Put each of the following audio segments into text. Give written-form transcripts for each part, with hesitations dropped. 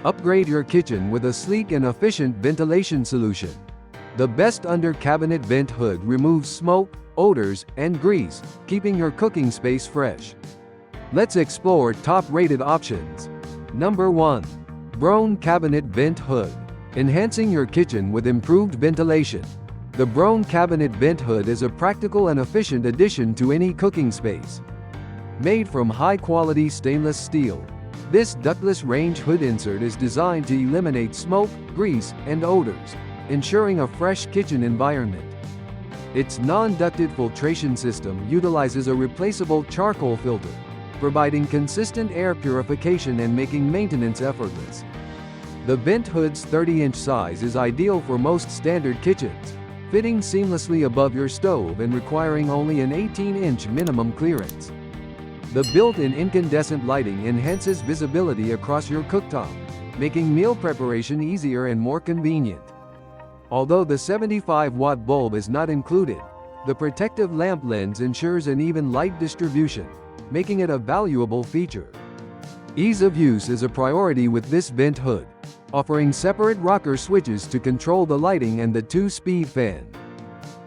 Upgrade your kitchen with a sleek and efficient ventilation solution. The best under-cabinet vent hood removes smoke, odors, and grease, keeping your cooking space fresh. Let's explore top-rated options. Number 1. Broan Cabinet Vent Hood. Enhancing your kitchen with improved ventilation. The Broan Cabinet Vent Hood is a practical and efficient addition to any cooking space. Made from high-quality stainless steel, this ductless range hood insert is designed to eliminate smoke, grease, and odors, ensuring a fresh kitchen environment. Its non-ducted filtration system utilizes a replaceable charcoal filter, providing consistent air purification and making maintenance effortless. The vent hood's 30-inch size is ideal for most standard kitchens, fitting seamlessly above your stove and requiring only an 18-inch minimum clearance. The built-in incandescent lighting enhances visibility across your cooktop, making meal preparation easier and more convenient. Although the 75-watt bulb is not included, the protective lamp lens ensures an even light distribution, making it a valuable feature. Ease of use is a priority with this vent hood, offering separate rocker switches to control the lighting and the 2-speed fan.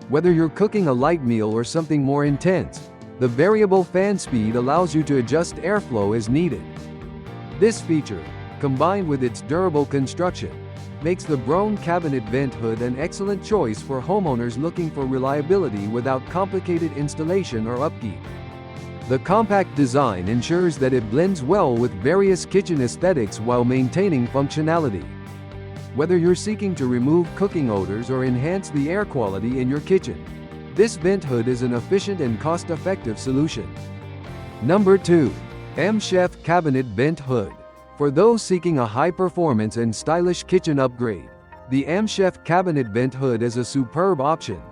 Whether you're cooking a light meal or something more intense, the variable fan speed allows you to adjust airflow as needed. This feature, combined with its durable construction, makes the Broan Cabinet Vent Hood an excellent choice for homeowners looking for reliability without complicated installation or upkeep. The compact design ensures that it blends well with various kitchen aesthetics while maintaining functionality. Whether you're seeking to remove cooking odors or enhance the air quality in your kitchen, this vent hood is an efficient and cost-effective solution. Number 2. Amzchef Cabinet Vent Hood. For those seeking a high-performance and stylish kitchen upgrade, the Amzchef Cabinet Vent Hood is a superb option.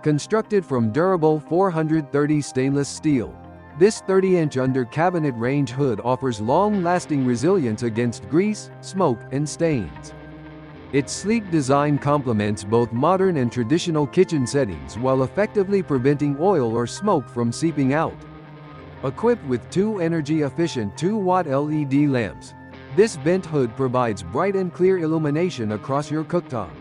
Constructed from durable 430 stainless steel, this 30-inch under-cabinet range hood offers long-lasting resilience against grease, smoke, and stains. Its sleek design complements both modern and traditional kitchen settings while effectively preventing oil or smoke from seeping out. Equipped with two energy-efficient 2-watt LED lamps, this vent hood provides bright and clear illumination across your cooktop.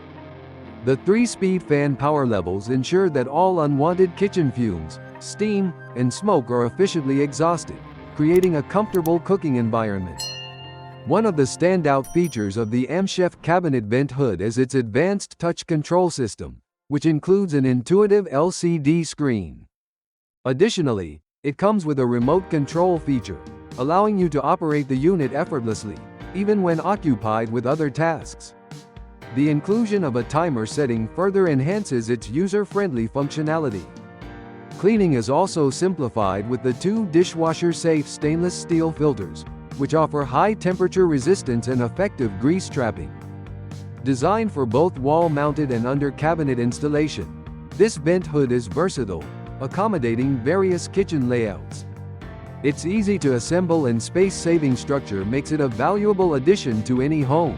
The 3-speed fan power levels ensure that all unwanted kitchen fumes, steam, and smoke are efficiently exhausted, creating a comfortable cooking environment. One of the standout features of the Amzchef Cabinet Vent Hood is its advanced touch control system, which includes an intuitive LCD screen. Additionally, it comes with a remote control feature, allowing you to operate the unit effortlessly, even when occupied with other tasks. The inclusion of a timer setting further enhances its user-friendly functionality. Cleaning is also simplified with the 2 dishwasher-safe stainless steel filters, which offer high-temperature resistance and effective grease trapping. Designed for both wall-mounted and under-cabinet installation, this vent hood is versatile, accommodating various kitchen layouts. Its easy-to-assemble and space-saving structure makes it a valuable addition to any home.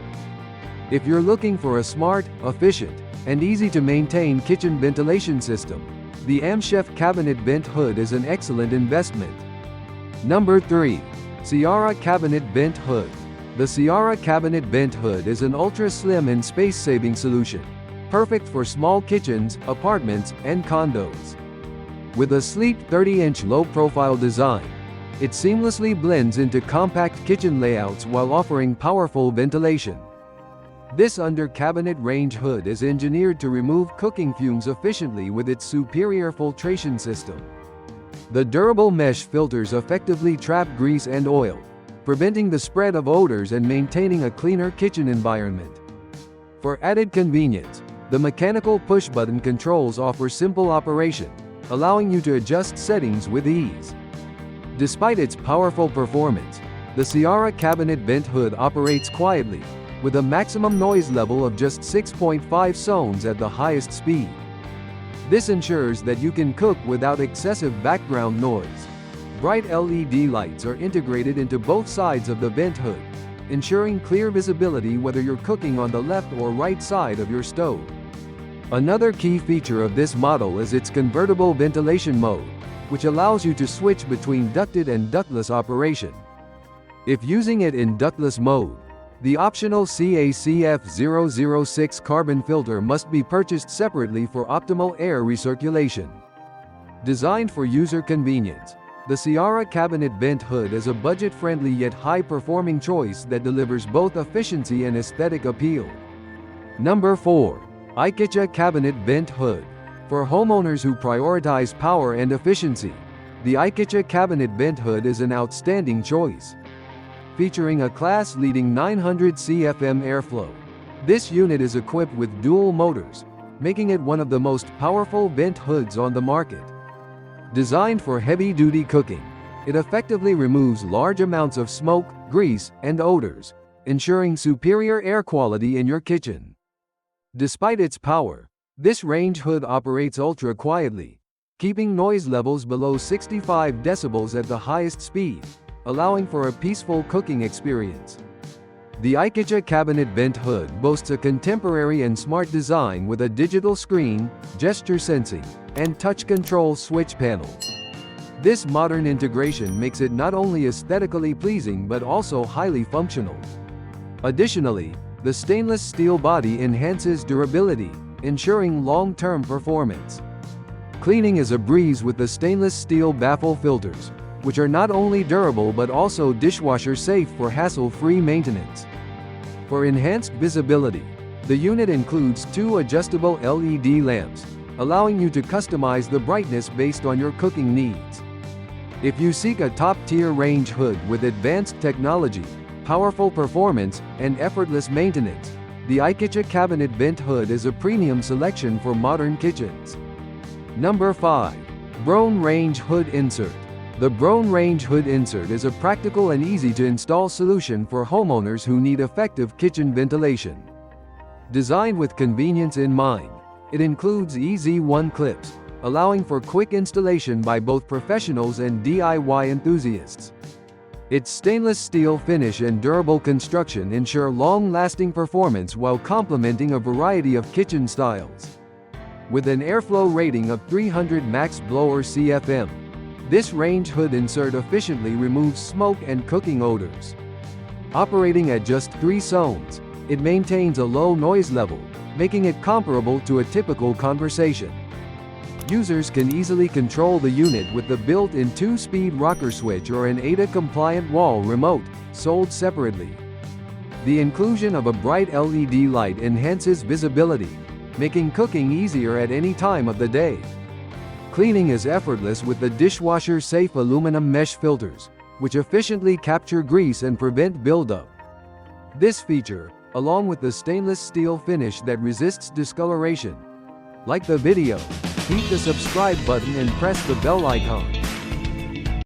If you're looking for a smart, efficient, and easy-to-maintain kitchen ventilation system, the Amzchef Cabinet Vent Hood is an excellent investment. Number 3. Ciarra Cabinet Vent Hood. The Ciarra Cabinet Vent Hood is an ultra-slim and space-saving solution, perfect for small kitchens, apartments, and condos. With a sleek 30-inch low-profile design, it seamlessly blends into compact kitchen layouts while offering powerful ventilation. This under-cabinet range hood is engineered to remove cooking fumes efficiently with its superior filtration system. The durable mesh filters effectively trap grease and oil, preventing the spread of odors and maintaining a cleaner kitchen environment. For added convenience, the mechanical push-button controls offer simple operation, allowing you to adjust settings with ease. Despite its powerful performance, the Ciarra Cabinet Vent Hood operates quietly, with a maximum noise level of just 6.5 sones at the highest speed. This ensures that you can cook without excessive background noise. Bright LED lights are integrated into both sides of the vent hood, ensuring clear visibility whether you're cooking on the left or right side of your stove. Another key feature of this model is its convertible ventilation mode, which allows you to switch between ducted and ductless operation. If using it in ductless mode, The optional CACF006 carbon filter must be purchased separately for optimal air recirculation. Designed for user convenience, the Ciarra cabinet vent hood is a budget-friendly yet high-performing choice that delivers both efficiency and aesthetic appeal. Number 4. Iktch cabinet vent hood. For homeowners who prioritize power and efficiency, the Iktch cabinet vent hood is an outstanding choice. Featuring a class-leading 900 CFM airflow, this unit is equipped with dual motors, making it one of the most powerful vent hoods on the market. Designed for heavy-duty cooking, it effectively removes large amounts of smoke, grease, and odors, ensuring superior air quality in your kitchen. Despite its power, this range hood operates ultra-quietly, keeping noise levels below 65 decibels at the highest speed, allowing for a peaceful cooking experience. The Iktch cabinet vent hood boasts a contemporary and smart design with a digital screen, gesture sensing, and touch control switch panel. This modern integration makes it not only aesthetically pleasing but also highly functional. Additionally, the stainless steel body enhances durability, ensuring long-term performance. Cleaning is a breeze with the stainless steel baffle filters, which are not only durable but also dishwasher safe for hassle-free maintenance. For enhanced visibility, the unit includes 2 adjustable LED lamps, allowing you to customize the brightness based on your cooking needs. If you seek a top-tier range hood with advanced technology, powerful performance, and effortless maintenance, the Iktch cabinet vent hood is a premium selection for modern kitchens. Number 5. Broan Range Hood Insert. The Broan Range Hood Insert is a practical and easy-to-install solution for homeowners who need effective kitchen ventilation. Designed with convenience in mind, it includes EZ1 clips, allowing for quick installation by both professionals and DIY enthusiasts. Its stainless steel finish and durable construction ensure long-lasting performance while complementing a variety of kitchen styles. With an airflow rating of 300 max blower CFM, this range hood insert efficiently removes smoke and cooking odors. Operating at just 3 zones, it maintains a low noise level, making it comparable to a typical conversation. Users can easily control the unit with the built-in 2-speed rocker switch or an ADA-compliant wall remote, sold separately. The inclusion of a bright LED light enhances visibility, making cooking easier at any time of the day. Cleaning is effortless with the dishwasher-safe aluminum mesh filters, which efficiently capture grease and prevent buildup. This feature, along with the stainless steel finish that resists discoloration. Like the video, hit the subscribe button and press the bell icon.